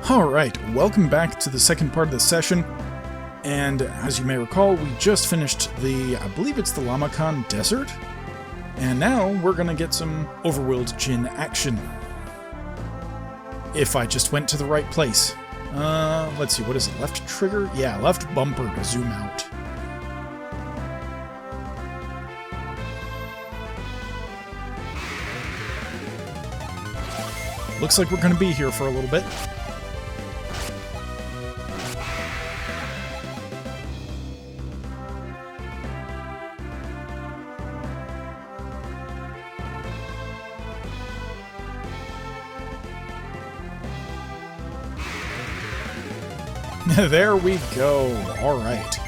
Alright, welcome back to the second part of the session, and as you may recall, we just finished I believe it's the Lamakan Desert, and now we're gonna get some overworld Djinn action. If I just went to the right place. Let's see, what is it, left trigger? Yeah, left bumper to zoom out. Looks like we're gonna be here for a little bit. There we go. All right.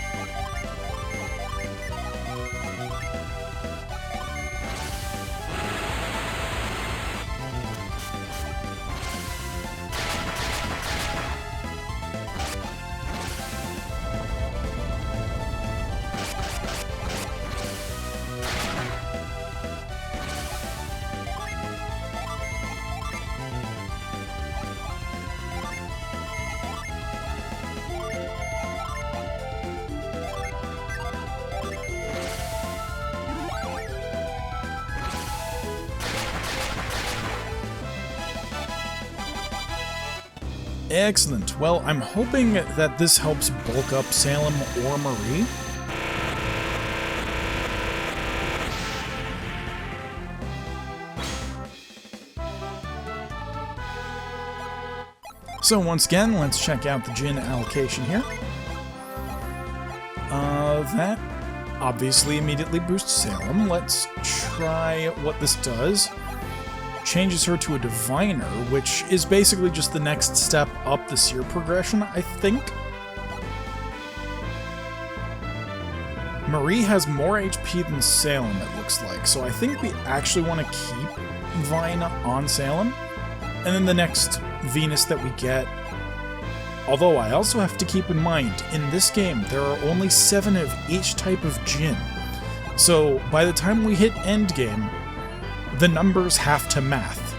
Excellent. Well, I'm hoping that this helps bulk up Salem or Marie. So once again, let's check out the Djinn allocation here. That obviously immediately boosts Salem. Let's try what this does. Changes her to a diviner, which is basically just the next step up the seer progression, I think. Marie has more HP than Salem, it looks like, so I think we actually want to keep Vine on Salem. And then the next Venus that we get, although I also have to keep in mind, in this game there are only 7 of each type of Djinn. So by the time we hit endgame, the numbers have to math.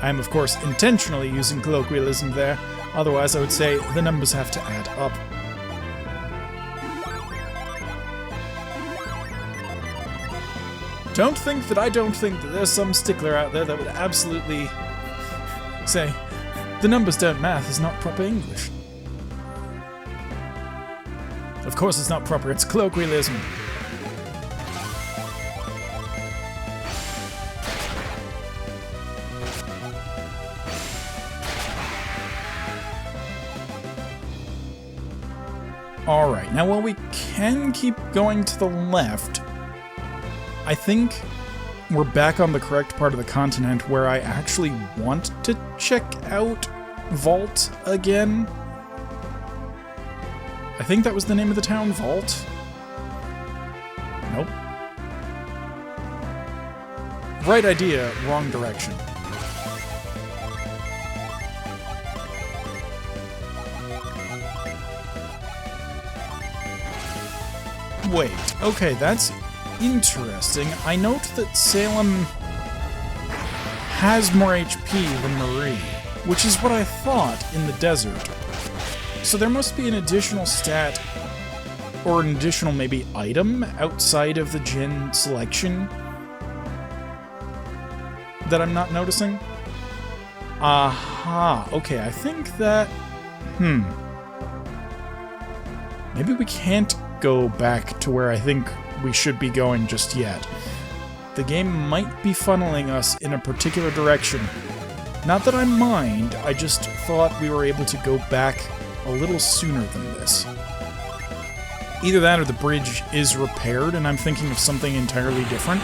I am, of course, intentionally using colloquialism there, otherwise I would say the numbers have to add up. Don't think that I don't think that there's some stickler out there that would absolutely say, the numbers don't math is not proper English. Of course it's not proper, it's colloquialism. Alright, now while we can keep going to the left, I think we're back on the correct part of the continent where I actually want to check out Halt again. I think that was the name of the town, Halt. Nope. Right idea, wrong direction. Wait, okay, that's interesting. I note that Salem has more HP than Marie, which is what I thought in the desert. So there must be an additional stat, or an additional maybe item outside of the Djinn selection that I'm not noticing. Aha, okay, I think that... Maybe we can't go back to where I think we should be going just yet. The game might be funneling us in a particular direction. Not that I mind, I just thought we were able to go back a little sooner than this. Either that or the bridge is repaired and I'm thinking of something entirely different.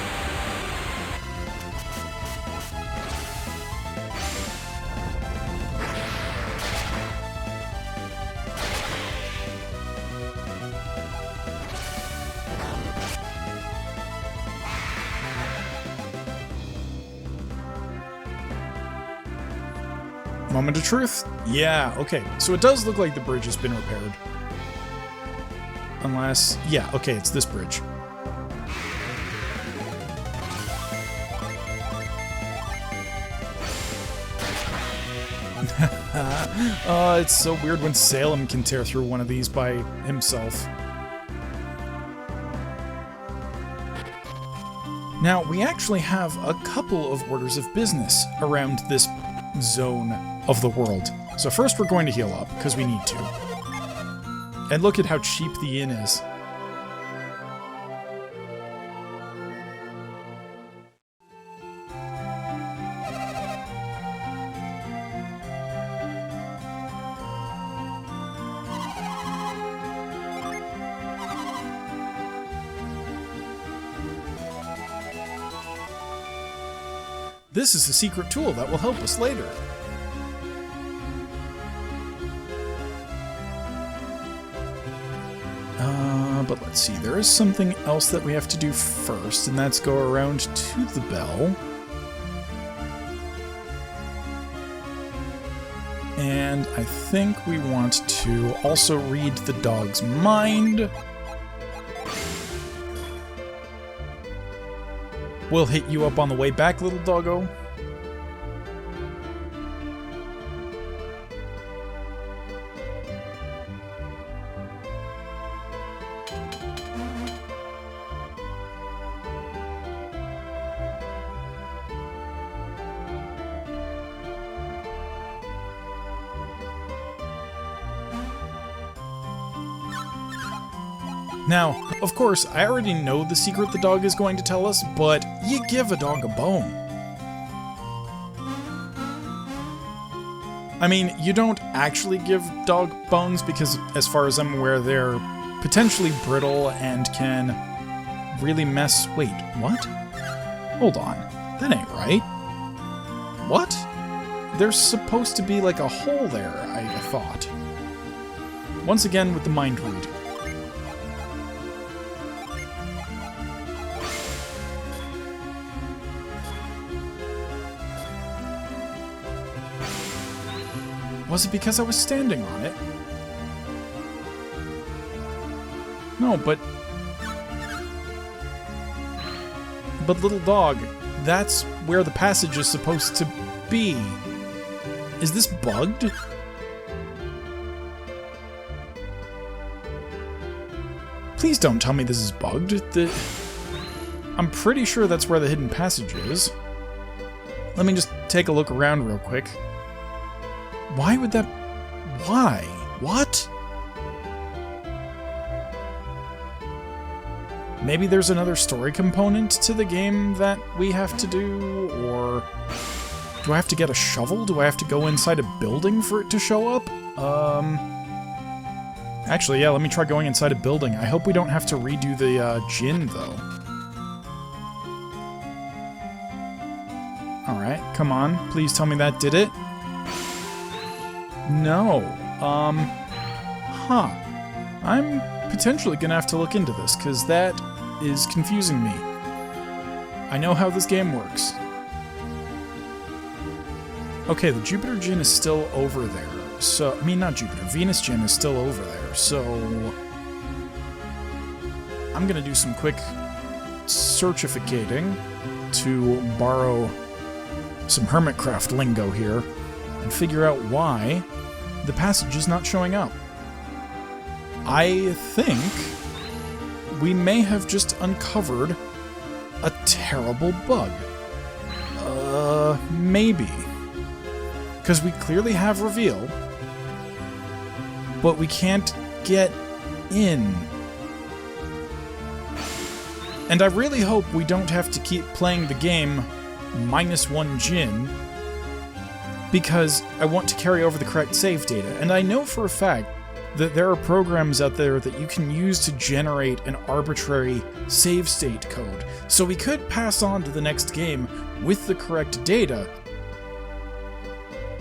Moment of truth? Yeah, okay. So it does look like the bridge has been repaired. Unless... yeah, okay, it's this bridge. It's so weird when Salem can tear through one of these by himself. Now, we actually have a couple of orders of business around this zone of the world. So first we're going to heal up, because we need to. And look at how cheap the inn is. This is a secret tool that will help us later. But let's see, there is something else that we have to do first, and that's go around to the bell. And I think we want to also read the dog's mind. We'll hit you up on the way back, little doggo. Now, of course, I already know the secret the dog is going to tell us, but you give a dog a bone. I mean, you don't actually give dog bones because, as far as I'm aware, they're potentially brittle and can really mess... Wait, what? Hold on. That ain't right. What? There's supposed to be like a hole there, I thought. Once again with the mind read. Was it because I was standing on it? No, but little dog, that's where the passage is supposed to be. Is this bugged? Please don't tell me this is bugged. I'm pretty sure that's where the hidden passage is. Let me just take a look around real quick. Why would that... Why? What? Maybe there's another story component to the game that we have to do, or... Do I have to get a shovel? Do I have to go inside a building for it to show up? Actually, yeah, let me try going inside a building. I hope we don't have to redo the, Djinn, though. Alright, come on. Please tell me that did it. No. Huh. I'm potentially gonna have to look into this, because that is confusing me. I know how this game works. Okay, the Jupiter Djinn is still over there. So, I mean, not Jupiter. Venus Djinn is still over there, so... I'm gonna do some quick searchificating to borrow some Hermitcraft lingo here and figure out why the passage is not showing up. I think we may have just uncovered a terrible bug. Maybe. Because we clearly have reveal, but we can't get in. And I really hope we don't have to keep playing the game -1 Djinn, because I want to carry over the correct save data. And I know for a fact that there are programs out there that you can use to generate an arbitrary save state code. So we could pass on to the next game with the correct data,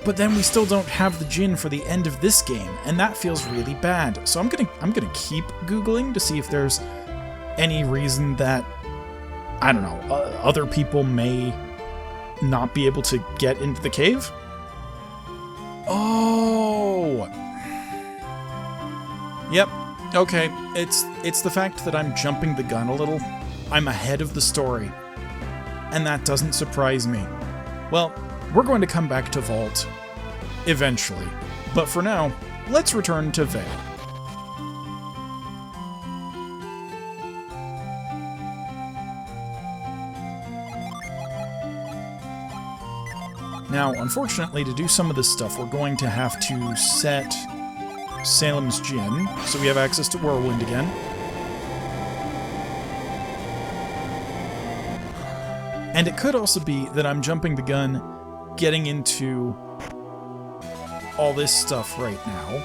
but then we still don't have the Djinn for the end of this game, and that feels really bad. So I'm gonna keep Googling to see if there's any reason that, I don't know, other people may not be able to get into the cave? Oh! Yep, Okay, it's the fact that I'm jumping the gun a little. I'm ahead of the story. And that doesn't surprise me. Well, we're going to come back to Vault eventually. But for now, let's return to Vale. Now, unfortunately, to do some of this stuff, we're going to have to set Salem's Djinn, so we have access to Whirlwind again. And it could also be that I'm jumping the gun, getting into all this stuff right now.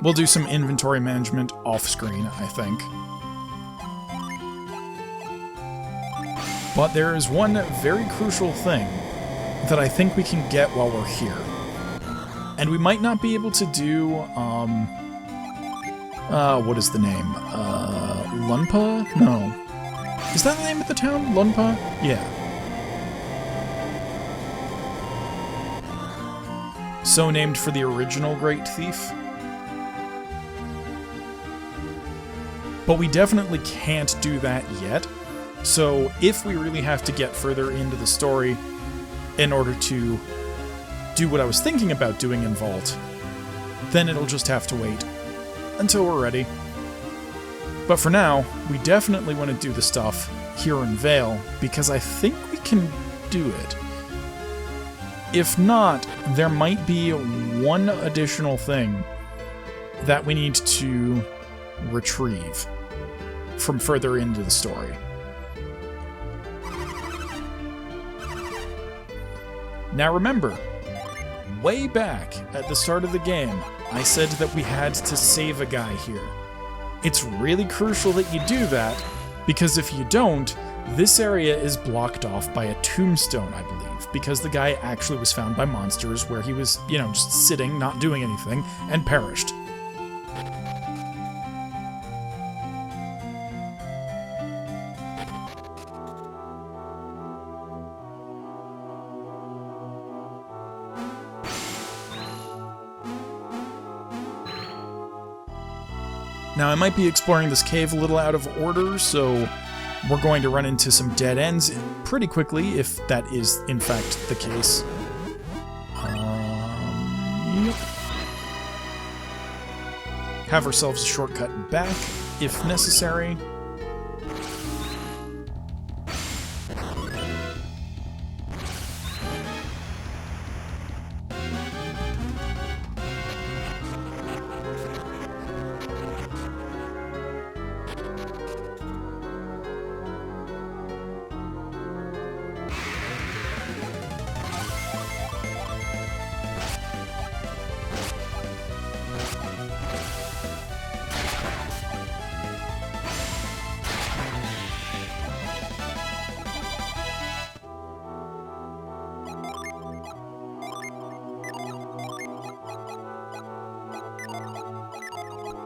We'll do some inventory management off-screen, I think. But there is one very crucial thing that I think we can get while we're here. And we might not be able to do, what is the name? Lunpa? No. Is that the name of the town? Lunpa? Yeah. So named for the original Great Thief. But we definitely can't do that yet. So if we really have to get further into the story in order to do what I was thinking about doing in Vault, then it'll just have to wait until we're ready. But for now, we definitely want to do the stuff here in Vale, because I think we can do it. If not, there might be one additional thing that we need to retrieve from further into the story. Now remember, way back at the start of the game, I said that we had to save a guy here. It's really crucial that you do that, because if you don't, this area is blocked off by a tombstone, I believe, because the guy actually was found by monsters where he was, just sitting, not doing anything, and perished. Now, I might be exploring this cave a little out of order, so we're going to run into some dead ends pretty quickly, if that is, in fact, the case. Yep. Have ourselves a shortcut back, if necessary.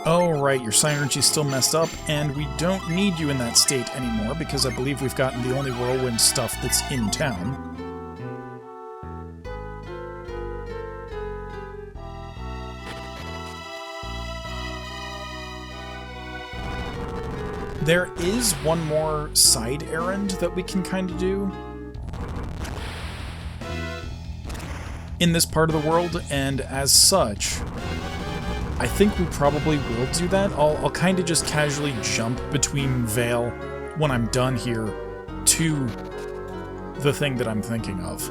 Oh, right, your synergy's still messed up, and we don't need you in that state anymore, because I believe we've gotten the only Whirlwind stuff that's in town. There is one more side errand that we can kind of do in this part of the world, and as such, I think we probably will do that. I'll kind of just casually jump between Vale when I'm done here to the thing that I'm thinking of.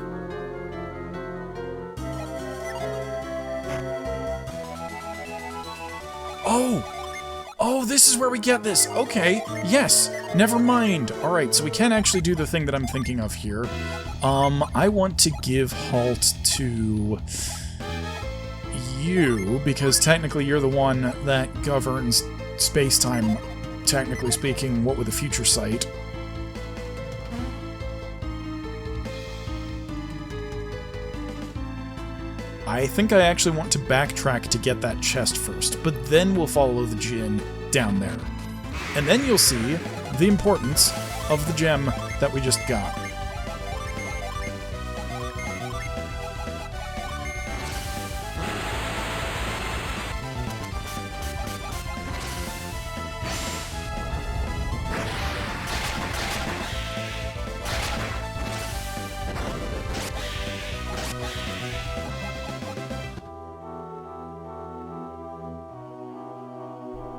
Oh, this is where we get this. Okay, yes, never mind. All right, so we can actually do the thing that I'm thinking of here. I want to give Halt to you, because technically you're the one that governs space-time, technically speaking, what with a future sight. I think I actually want to backtrack to get that chest first, but then we'll follow the Djinn down there. And then you'll see the importance of the gem that we just got.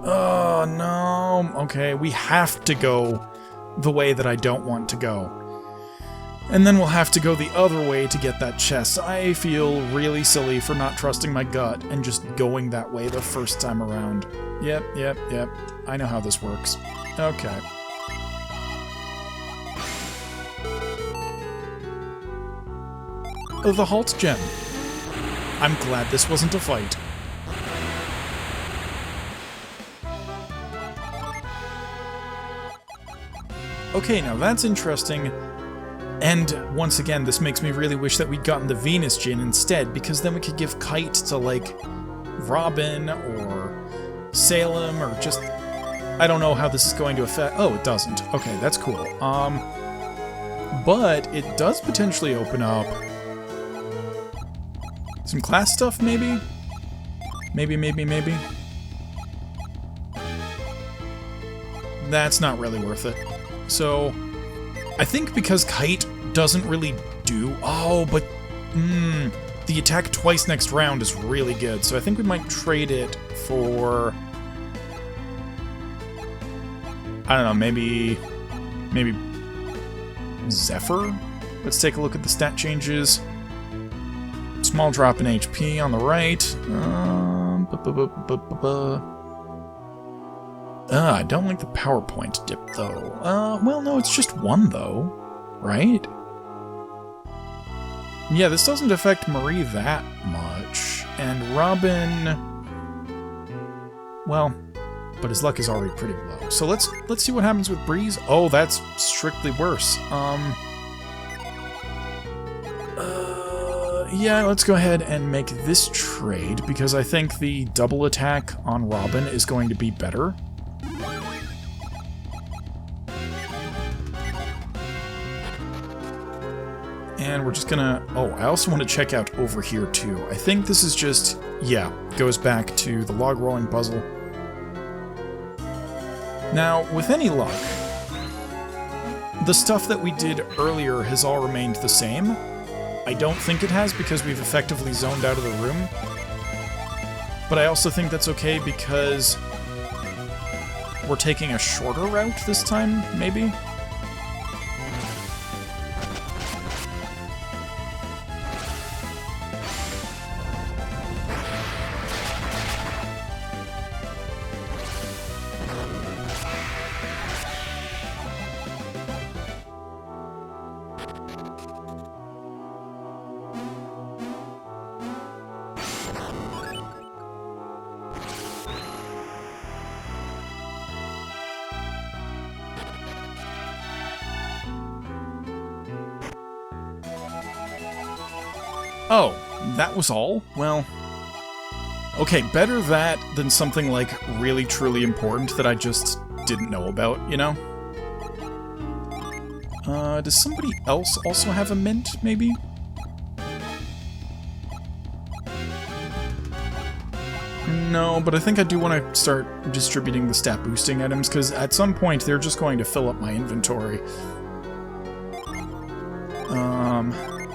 Oh, no. Okay, we have to go the way that I don't want to go. And then we'll have to go the other way to get that chest. I feel really silly for not trusting my gut and just going that way the first time around. Yep. I know how this works. Okay. Oh, the Halt gem. I'm glad this wasn't a fight. Okay, now that's interesting. And once again, this makes me really wish that we'd gotten the Venus Djinn instead, because then we could give Kite to, like, Robin or Salem or just... I don't know how this is going to affect... Oh, it doesn't. Okay, that's cool. But it does potentially open up some class stuff, maybe? Maybe. That's not really worth it. So, I think because Kite doesn't really do... Oh, but... the attack twice next round is really good, so I think we might trade it for... I don't know, maybe Zephyr? Let's take a look at the stat changes. Small drop in HP on the right. I don't like the PowerPoint dip, though. Well, no, it's just one, though. Right? Yeah, this doesn't affect Marie that much. And Robin... Well, but his luck is already pretty low. So let's see what happens with Breeze. Oh, that's strictly worse. Yeah, let's go ahead and make this trade, because I think the double attack on Robin is going to be better. And we're just gonna... Oh, I also want to check out over here, too. I think this is just... Yeah, goes back to the log rolling puzzle. Now, with any luck, the stuff that we did earlier has all remained the same. I don't think it has, because we've effectively zoned out of the room. But I also think that's okay because we're taking a shorter route this time, maybe? Oh, that was all? Well... Okay, better that than something, like, really truly important that I just didn't know about, you know? Does somebody else also have a mint, maybe? No, but I think I do want to start distributing the stat boosting items, because at some point they're just going to fill up my inventory.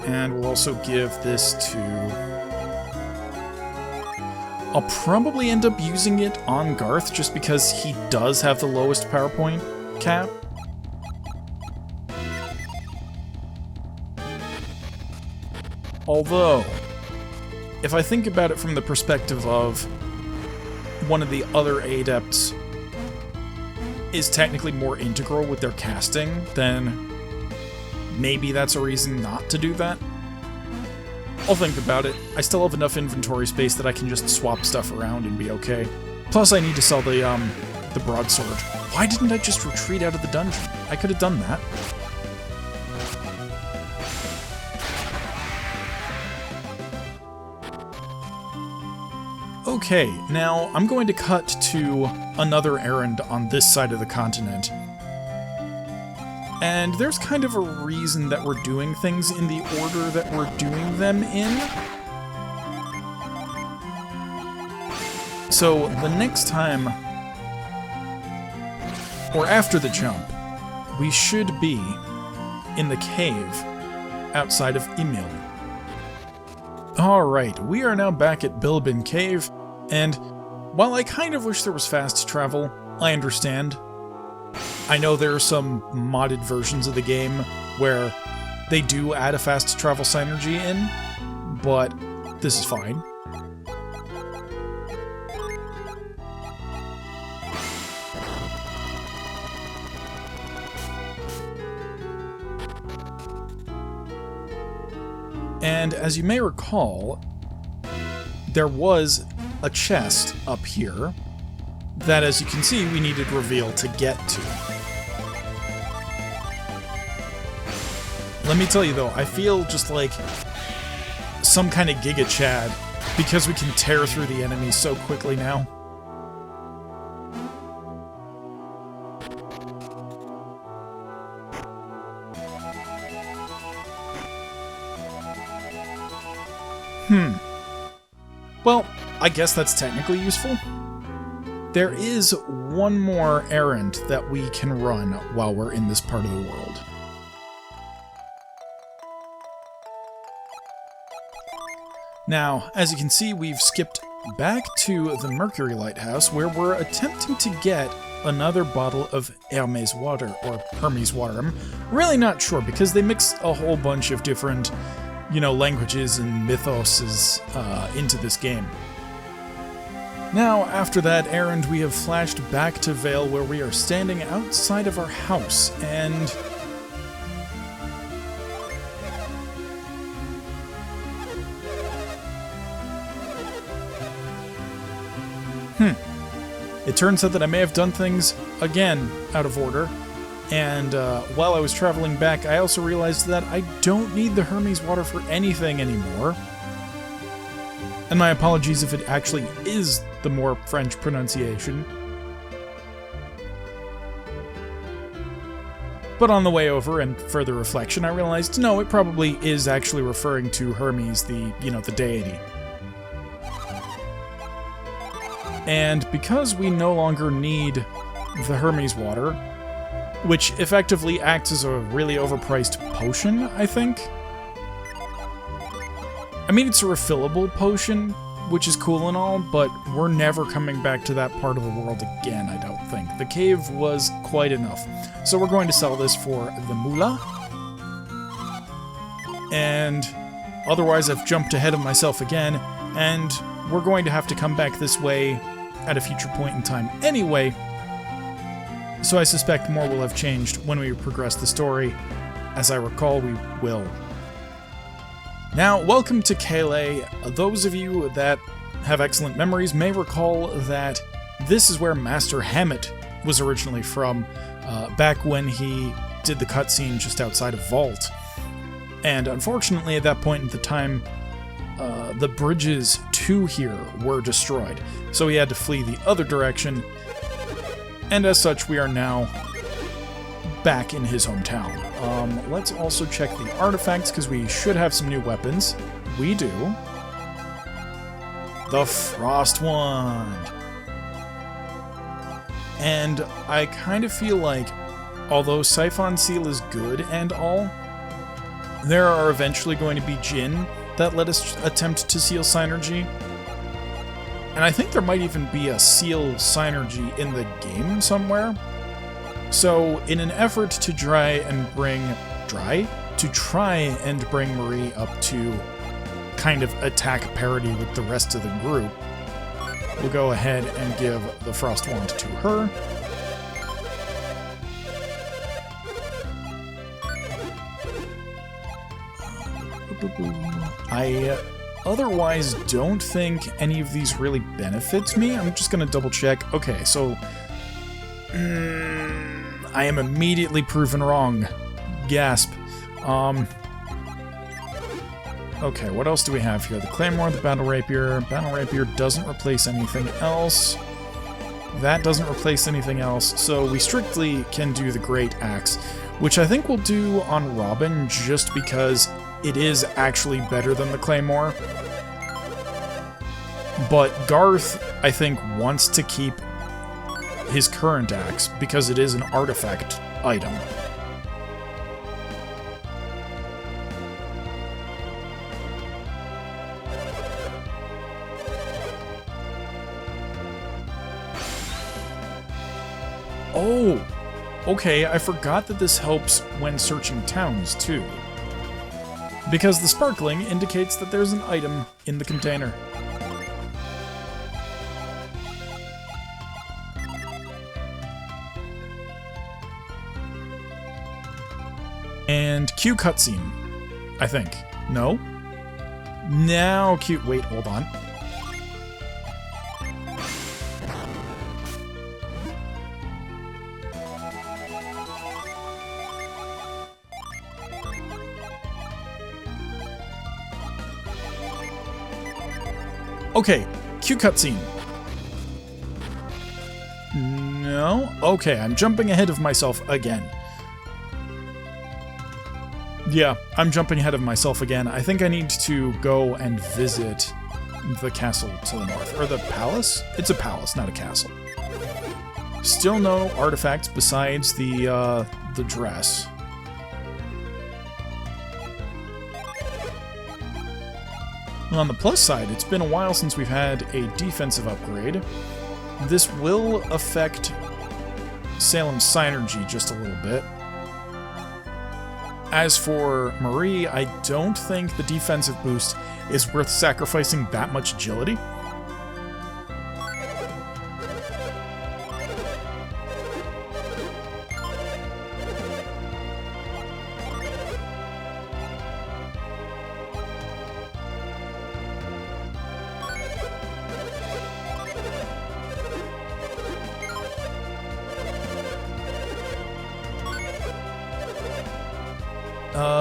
And we'll also give this to... I'll probably end up using it on Garth, just because he does have the lowest PowerPoint cap. Although, if I think about it from the perspective of one of the other adepts is technically more integral with their casting, then maybe that's a reason not to do that. I'll think about it. I still have enough inventory space that I can just swap stuff around and be okay. Plus, I need to sell the broadsword. Why didn't I just retreat out of the dungeon? I could have done that. Okay, now I'm going to cut to another errand on this side of the continent. And there's kind of a reason that we're doing things in the order that we're doing them in. So, the next time, or after the jump, we should be in the cave outside of Emil. Alright, we are now back at Bilbin Cave, and while I kind of wish there was fast travel, I understand. I know there are some modded versions of the game where they do add a fast travel synergy in, but this is fine. And as you may recall, there was a chest up here that, as you can see, we needed reveal to get to. Let me tell you though, I feel just like some kind of Giga Chad because we can tear through the enemies so quickly now. Well, I guess that's technically useful. There is one more errand that we can run while we're in this part of the world. Now, as you can see, we've skipped back to the Mercury Lighthouse, where we're attempting to get another bottle of Hermes water, or Hermes water. I'm really not sure, because they mix a whole bunch of different, languages and mythoses into this game. Now, after that errand, we have flashed back to Vale, where we are standing outside of our house, and it turns out that I may have done things, again, out of order, and while I was traveling back, I also realized that I don't need the Hermes water for anything anymore. And my apologies if it actually is the more French pronunciation. But on the way over and further reflection, I realized, no, it probably is actually referring to Hermes, the deity. And because we no longer need the Hermes water, which effectively acts as a really overpriced potion, I think. I mean, it's a refillable potion, which is cool and all, but we're never coming back to that part of the world again, I don't think. The cave was quite enough. So we're going to sell this for the moolah. And otherwise I've jumped ahead of myself again, and we're going to have to come back this way at a future point in time anyway. So I suspect more will have changed when we progress the story. As I recall, we will. Now, welcome to Calais. Those of you that have excellent memories may recall that this is where Master Hammett was originally from, back when he did the cutscene just outside of Halt. And unfortunately, at that point in the time, the bridges to here were destroyed, so he had to flee the other direction, and as such, we are now back in his hometown. Let's also check the artifacts, because we should have some new weapons. We do. The Frost Wand. And I kind of feel like, although Siphon Seal is good and all, there are eventually going to be Djinn that let us attempt to seal synergy. And I think there might even be a seal synergy in the game somewhere. So, in an effort to try and bring Marie up to kind of attack parity with the rest of the group, we'll go ahead and give the Frost Wand to her. I otherwise don't think any of these really benefits me. I'm just going to double check. Okay, so I am immediately proven wrong. Gasp. Okay, what else do we have here? The Claymore, the Battle Rapier. Battle Rapier doesn't replace anything else. That doesn't replace anything else, so we strictly can do the Great Axe, which I think we'll do on Robin just because it is actually better than the Claymore. But Garth, I think, wants to keep his current axe because it is an artifact item. Oh! Okay, I forgot that this helps when searching towns, too. Because the sparkling indicates that there's an item in the container. And Q cutscene, I think. No? Now Q... Wait, hold on. Okay, Q cutscene. No? Okay, I'm jumping ahead of myself again. Yeah, I'm jumping ahead of myself again. I think I need to go and visit the castle to the north. Or the palace? It's a palace, not a castle. Still no artifacts besides the dress. On the plus side, it's been a while since we've had a defensive upgrade. This will affect Salem's synergy just a little bit. As for Marie, I don't think the defensive boost is worth sacrificing that much agility.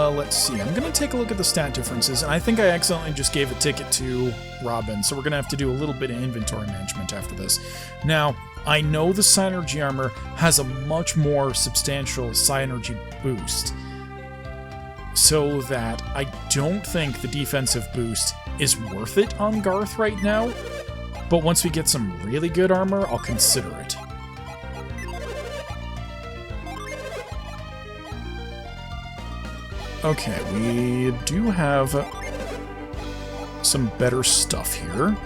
Let's see. I'm going to take a look at the stat differences, and I think I accidentally just gave a ticket to Robin, so we're going to have to do a little bit of inventory management after this. Now, I know the Synergy armor has a much more substantial Synergy boost, so that I don't think the defensive boost is worth it on Garth right now, but once we get some really good armor, I'll consider it. Okay, we do have some better stuff here.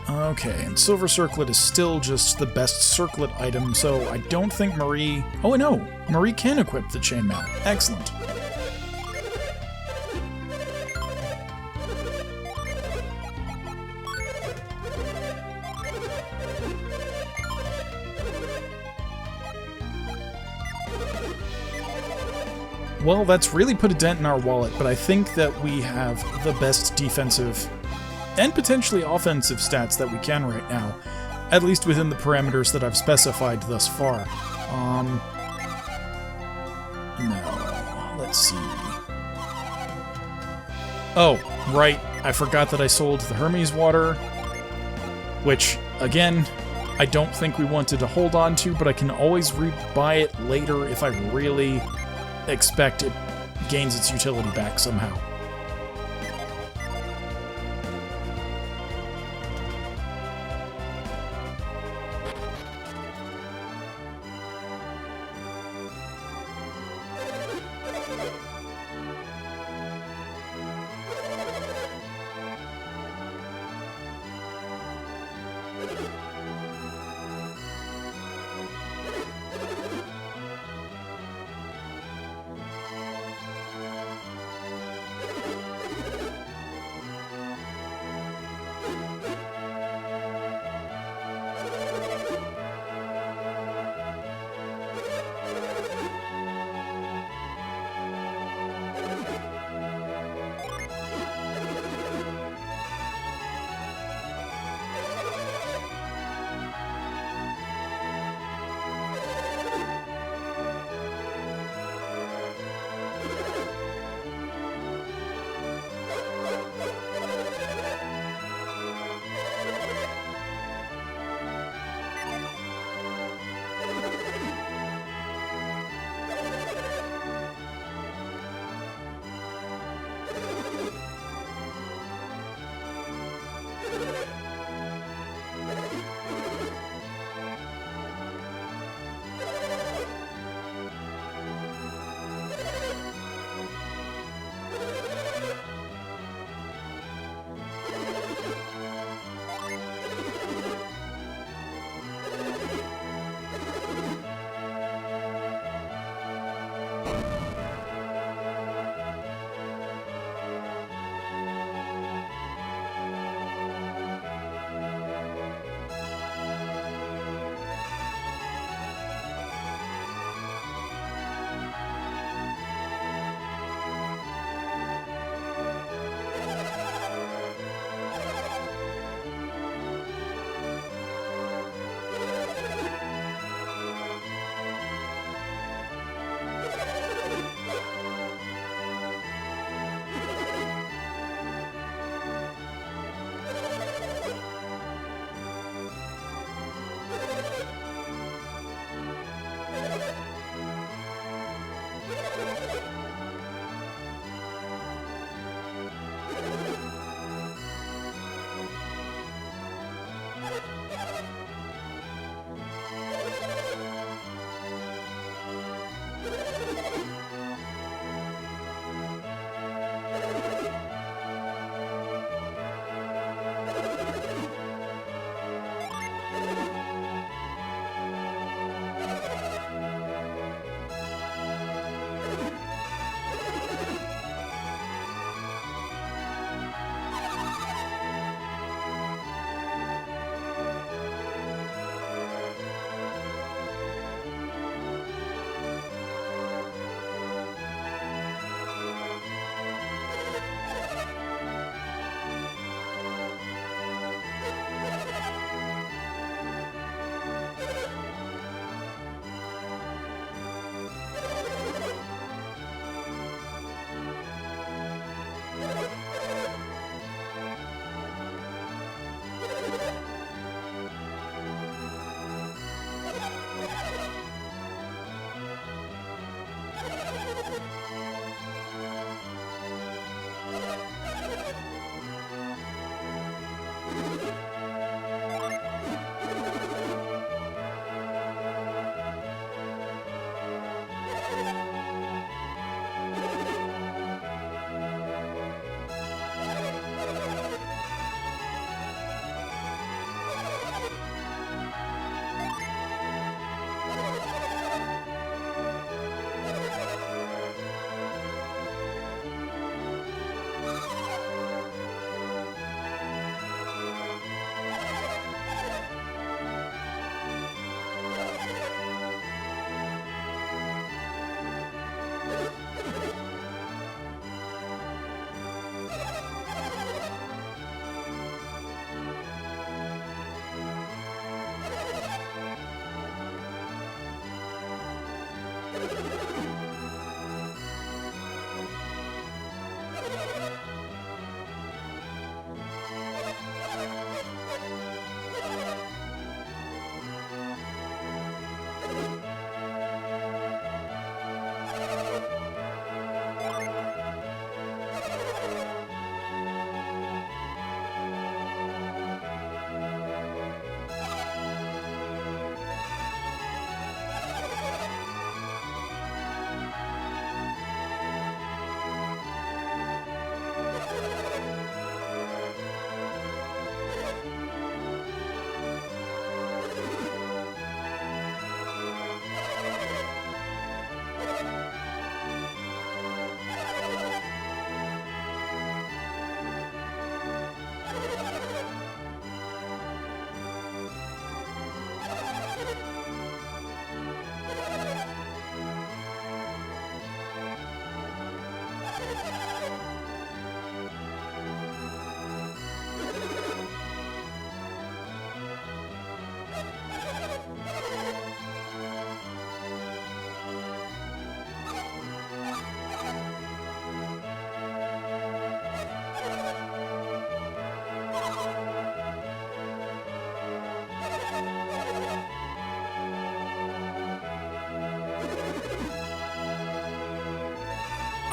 Okay, and Silver Circlet is still just the best circlet item, so I don't think Marie... Oh, no! Marie can equip the chainmail. Excellent. Well, that's really put a dent in our wallet, but I think that we have the best defensive and potentially offensive stats that we can right now, at least within the parameters that I've specified thus far. No, let's see. Oh, right, I forgot that I sold the Hermes water, which, again, I don't think we wanted to hold on to, but I can always rebuy it later if I really expect it gains its utility back somehow.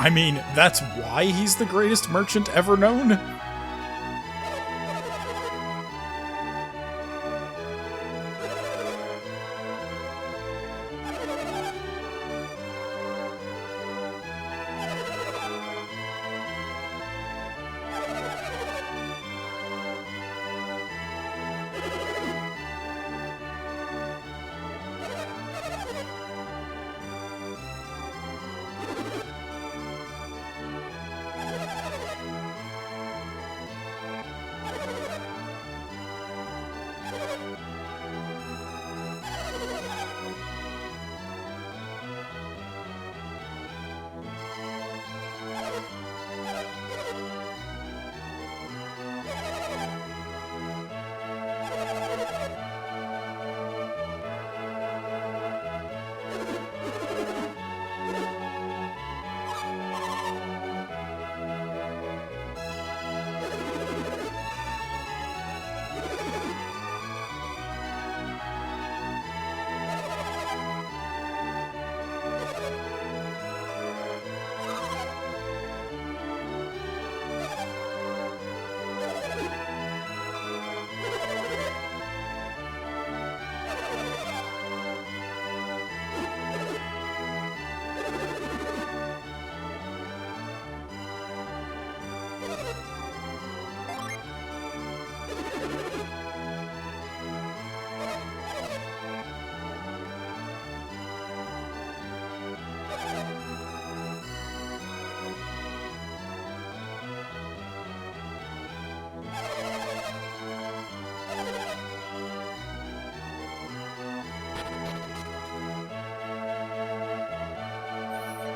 I mean, that's why he's the greatest merchant ever known?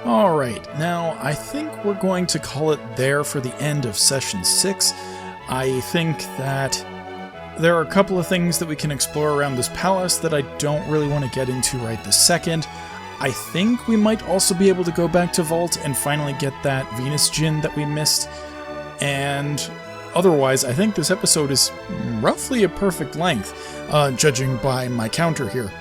Alright, now I think we're going to call it there for the end of Session 6. I think that there are a couple of things that we can explore around this palace that I don't really want to get into right this second. I think we might also be able to go back to Vault and finally get that Venus Djinn that we missed. And otherwise, I think this episode is roughly a perfect length, judging by my counter here.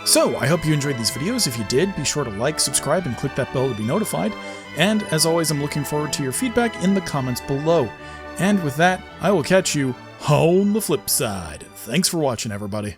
So, I hope you enjoyed these videos. If you did, be sure to like, subscribe, and click that bell to be notified. And as always, I'm looking forward to your feedback in the comments below. And with that, I will catch you on the flip side. Thanks for watching, everybody.